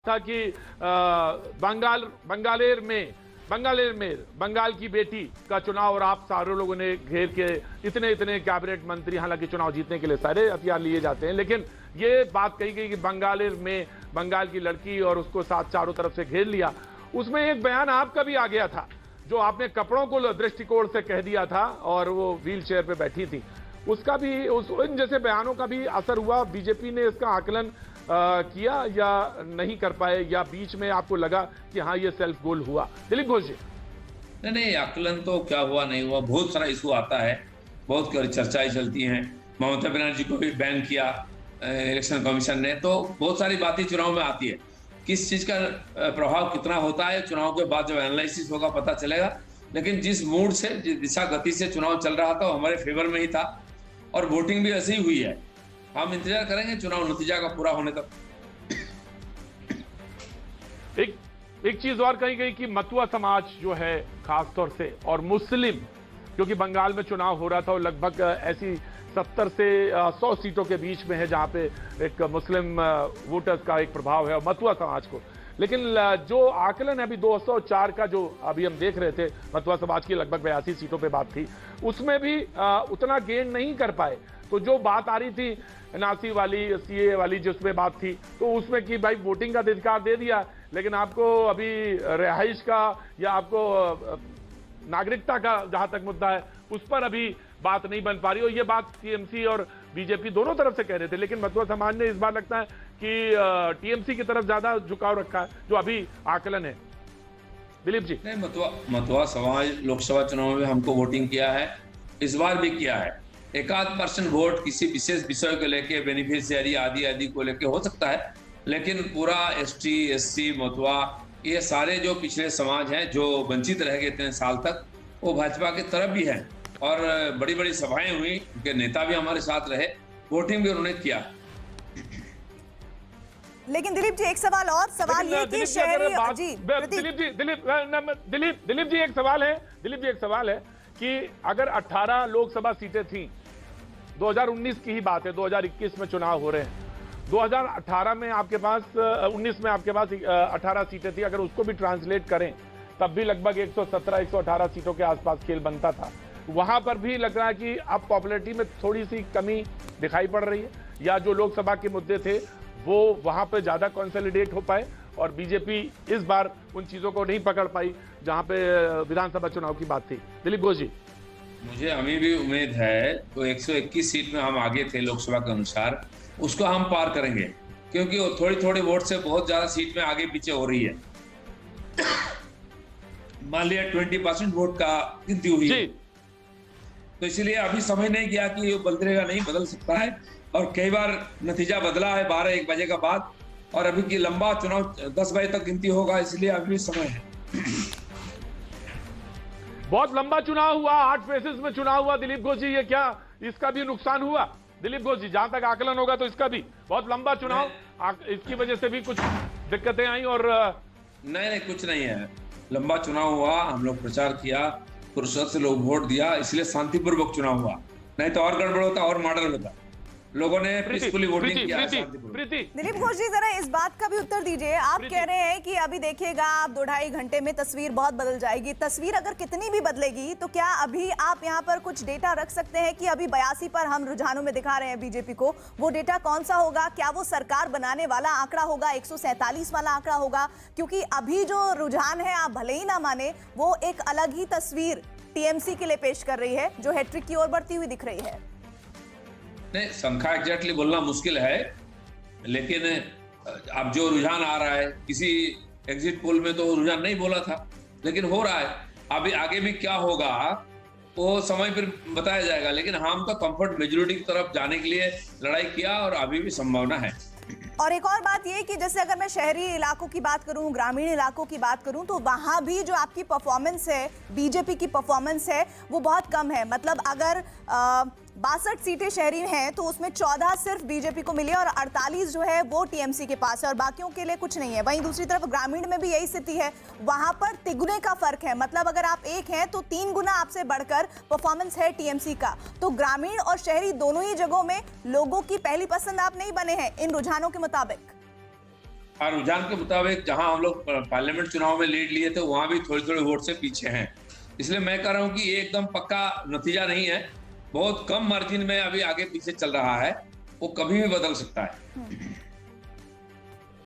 था कि बंगाल की बेटी का चुनाव और आप सारे लोगों ने घेर के इतने कैबिनेट मंत्री, हालांकि चुनाव जीतने के लिए सारे हथियार लिए जाते हैं, लेकिन ये बात कही गई कि बंगाल की लड़की और उसको साथ चारों तरफ से घेर लिया। उसमें एक बयान आपका भी आ गया था जो आपने कपड़ों को दृष्टिकोण से कह दिया था और वो व्हील चेयर पे बैठी थी, उसका भी इन जैसे बयानों का भी असर हुआ। बीजेपी ने इसका आकलन किया या नहीं कर पाए, या बीच में आपको लगा कि हाँ ये सेल्फ गोल हुआ? दिलीप घोष जी। नहीं, आकलन तो क्या हुआ नहीं हुआ, बहुत सारा इशू आता है, बहुत चर्चाएं चलती हैं। ममता बनर्जी को भी बैन किया इलेक्शन कमीशन ने, तो बहुत सारी बातें चुनाव में आती है। किस चीज का प्रभाव कितना होता है चुनाव के बाद जब एनालिसिस होगा पता चलेगा। लेकिन जिस मूड से, जिस दिशा गति से चुनाव चल रहा था वो हमारे फेवर में ही था और वोटिंग भी ऐसी ही हुई है। हम इंतजार करेंगे चुनाव नतीजा का पूरा होने तक। एक चीज और कही गई कि मतुआ समाज जो है खासतौर से, और मुस्लिम, क्योंकि बंगाल में चुनाव हो रहा था और लगभग ऐसी 70 से 100 सीटों के बीच में है जहां पे एक मुस्लिम वोटर्स का एक प्रभाव है और मतुआ समाज को। लेकिन जो आकलन है अभी 204 का जो अभी हम देख रहे थे, मतुआ समाज की लगभग 82 सीटों पे बात थी, उसमें भी उतना गेन नहीं कर पाए। तो जो बात आ रही थी एनआरसी वाली, सीए वाली, जिसमें बात थी, तो उसमें कि भाई वोटिंग का अधिकार दे दिया, लेकिन आपको अभी रिहाइश का या आपको नागरिकता का जहां तक मुद्दा है उस पर अभी बात नहीं बन पा रही। और ये बात टीएमसी और बीजेपी दोनों तरफ से कह रहे थे, लेकिन मतुआ समाज ने इस बार लगता है कि टीएमसी की तरफ ज्यादा झुकाव रखा है, जो अभी आकलन है। दिलीप जी। नहीं, मतुआ समाज लोकसभा चुनाव में हमको वोटिंग किया है, इस बार भी किया है। 1-8% वोट किसी विशेष विषय को लेके, बेनिफिशियरी आदि को लेके हो सकता है, लेकिन पूरा एसटी, एससी, मतुआ, ये सारे जो पिछड़े समाज हैं जो वंचित रह गए इतने साल तक, वो भाजपा की तरफ भी हैं और बड़ी बड़ी सभाएं हुई, उनके नेता भी हमारे साथ रहे, वोटिंग भी उन्होंने किया। लेकिन दिलीप जी एक सवाल ये कि शहरी दिलीप जी एक सवाल है कि अगर 18 लोकसभा सीटें थीं, 2019 की ही बात है, 2021 में चुनाव हो रहे हैं, 2018 में आपके पास 19 में आपके पास 18 सीटें थी, अगर उसको भी ट्रांसलेट करें तब भी लगभग 117-118 सीटों के आसपास खेल बनता था। वहां पर भी लग रहा है कि अब पॉपुलैरिटी में थोड़ी सी कमी दिखाई पड़ रही है, या जो लोकसभा के मुद्दे थे वो वहां पर ज्यादा कंसोलिडेट हो पाए और बीजेपी इस बार उन चीजों को नहीं पकड़ पाई जहां पे विधानसभा चुनाव की बात थी। दिलीप घोष जी। मुझे अभी भी उम्मीद है, तो 121 सीट में हम आगे थे लोकसभा के अनुसार, उसको हम पार करेंगे, क्योंकि वो थोड़ी वोट से बहुत ज्यादा सीट में आगे पीछे हो रही है। मान लिया 20% वोट का गिनती हुई है, तो इसलिए अभी समझ नहीं गया कि बदलेगा नहीं, बदल सकता है। और कई बार नतीजा बदला है 12-1 बजे का बाद, और अभी की लंबा चुनाव 10 बजे तक गिनती होगा, इसलिए अभी भी समय है। बहुत लंबा चुनाव हुआ, 8 फेजेस में चुनाव हुआ। दिलीप घोष जी, ये क्या इसका भी नुकसान हुआ? दिलीप घोष जी, जहां तक आकलन होगा तो इसका भी बहुत लंबा चुनाव, इसकी वजह से भी कुछ दिक्कतें आई? और नहीं, कुछ नहीं है, लंबा चुनाव हुआ, हम लोग प्रचार किया, फुर्सत से लोग वोट दिया, इसलिए शांतिपूर्वक चुनाव हुआ। नहीं तो और गड़बड़ होता और मॉडल होता। लोगों ने पीसफुली वोटिंग किया। दिलीप घोष जी, जरा इस बात का भी उत्तर दीजिए। आप कह रहे हैं कि अभी देखिएगा आप 2-2.5 घंटे में तस्वीर बहुत बदल जाएगी। तस्वीर अगर कितनी भी बदलेगी तो क्या अभी आप यहाँ पर कुछ डेटा रख सकते हैं कि अभी 82 पर हम रुझानों में दिखा रहे हैं बीजेपी को, वो डेटा कौन सा होगा? क्या वो सरकार बनाने वाला आंकड़ा होगा, 147 वाला आंकड़ा होगा? क्योंकि अभी जो रुझान है, आप भले ही ना माने, वो एक अलग ही तस्वीर टीएमसी के लिए पेश कर रही है, जो हैट्रिक की ओर बढ़ती हुई दिख रही है। नहीं, संख्या एग्जैक्टली बोलना मुश्किल है, लेकिन अब जो रुझान आ रहा है, किसी एग्जिट पोल में तो रुझान नहीं बोला था, लेकिन हो रहा है। अभी आगे भी क्या होगा वो समय पर बताया जाएगा, लेकिन हम तो कंफर्ट मेजोरिटी की तरफ जाने के लिए लड़ाई किया और अभी भी संभावना है। और एक और बात ये कि जैसे अगर मैं शहरी इलाकों की बात करूं, ग्रामीण इलाकों की बात करूं, तो वहां भी जो आपकी परफॉर्मेंस है, बीजेपी की परफॉर्मेंस है, वो बहुत कम है। मतलब अगर 62 सीटें शहरी हैं तो उसमें 14 सिर्फ बीजेपी को मिली और 48 जो है वो टीएमसी के पास है और बाकियों के लिए कुछ नहीं है। वहीं दूसरी तरफ ग्रामीण में भी यही स्थिति है, वहां पर तिगुने का फर्क है। मतलब अगर आप 1 हैं तो 3 गुना आपसे बढ़कर परफॉर्मेंस है टीएमसी का। तो ग्रामीण और शहरी दोनों ही जगहों में लोगों की पहली पसंद आप नहीं बने हैं इन रुझानों के मुताबिक। और रुझान के मुताबिक जहां हम लोग पार्लियामेंट चुनाव में लीड लिए थे वहां भी थोड़ी थोड़ी वोट से पीछे हैं। इसलिए मैं कह रहा हूं कि ये एकदम पक्का नतीजा नहीं है, बहुत कम मार्जिन में अभी आगे पीछे चल रहा है, वो कभी भी बदल सकता है।